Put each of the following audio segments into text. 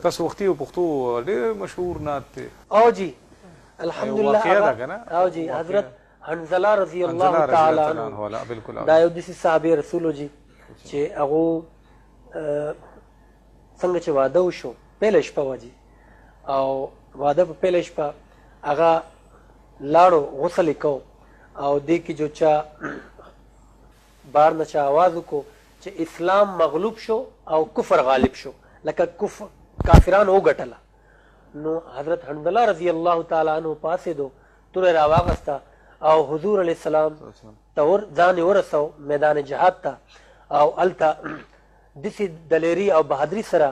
تاسو وختي او پښتو ډېر مشهور نعت دی. او جی الحمدلله. او جی حضرت حنظله رضی الله تعالی عنہ بالکل دا یو داسې صحابي رسول جی چې هغه څنګه چې واده وشو پیله شپه وه جی، او واده په پیله شپه هغه لاړو غسل یې کو، او دې کې جو چا بار نه چا آواز وکړو چې اسلام مغلوب شو او کفر غالب شو، لکه کافرانو وګټله. نو حضرت حنظله رضی الله تعالی عنہ پاسېدو، توره راواغسته او حضور علیه السلام ته ځان یې ورسو میدان جهاد ته، او هلته داسې دلیري او بهادري سره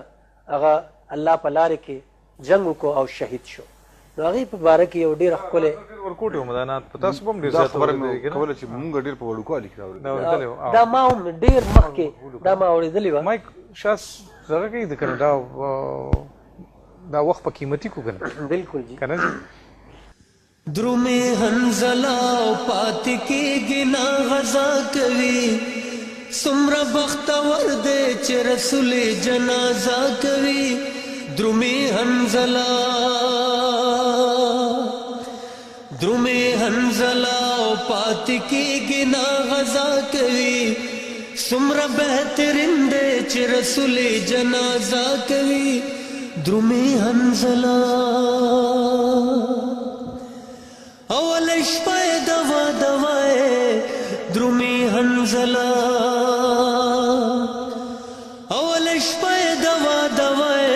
هغه الله په لارې کې جنګ وکړو او شهید شو. نو هغې په باره کې یو ډېره ښکلی ورکوټ یو مدانات په تاسو به هم ډېر زیات اورېدلي کوله چې مونږ ډېر په وړوکوالي کې اورېدلي. دا ما هم ډېر مخکې دا ما اورېدلې وه. مایک شاس دغه کوي د کنه دا وخت په قیمتي کو کنه بالکل جی کنه جی. درومې حنظله پاتې کېږي نا غزا کوي، څومره بختور دی چې رسول جنازه کوي. درومې حنظله پاتې کېږي نا غزا کوي، څومره بهترین دی چې رسول جنازه کوي. درومې حنظله اول شپه دوا دوای، درومې حنظله اول شپه دوا دوای،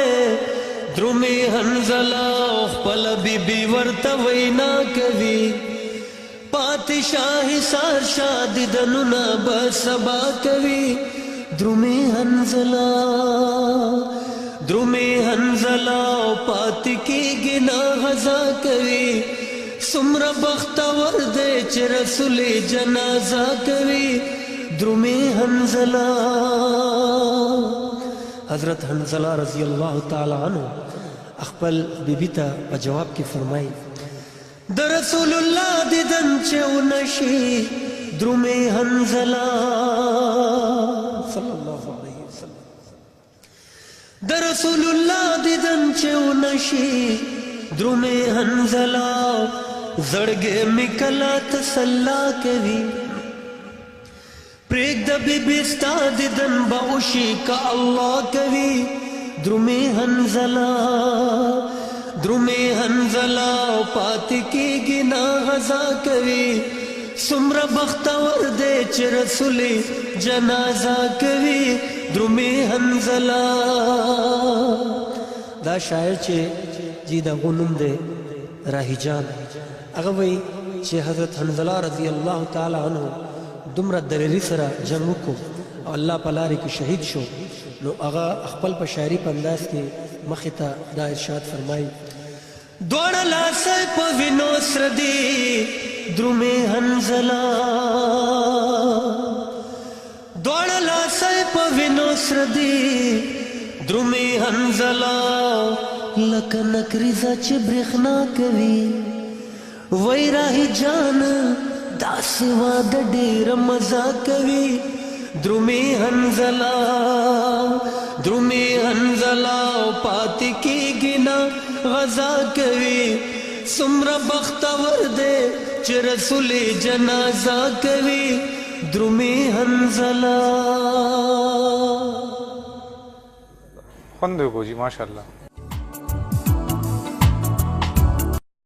درومې حنظله خپل بیبي ورته وینا کوي. پادشاه سار شاد دنونه به سبا کوي. درومې حنظله پاتې کېږي نا غزا کوي، څومره بختور دی چې رسول جنازه کوي. درومې حنظله حضرت حنظله رضی الله تعالی عنہ خپل بیبي ته په جواب کې فرمایي د رسول الله دیدن چې ونشي. درومې حنظله صلی الله علیه وسلم د رسول الله دیدن چې ونشي. درومې حنظله زړګې مې کله تسلا کوي، پرېږده بیبي ستا دیدن به وشي که الله کوي. درومې حنظله پاتې کېږي نا غزا کوي، څومره بختور دی چې رسول جنازه کوي. درومې حنظله دا شاعر چې جی دا غنوم دی راهی جان، هغه وایي چې حضرت حنظله رضی الله تعالی عنہ دومره دلیري سره جنګ وکړو او الله په لارې کې شهید شو. نو هغه خپل په شاعري په انداز کې مخې ته دا ارشاد فرمایي دواړه لاسه په وینو سره دي. درومې حنظله دواړه لاسه په وینو سره دي. درومې حنظله لکه نکریزه چې برېښنا کوي. وای راهی جان داسې واده ډېره مزه کوي. درومې حنظله پاتې کېږي نا غزا کوي، څومره بختور دی چې رسول جنازه کوي. درومې حنظله خوند وکړو جی ماشاءالله.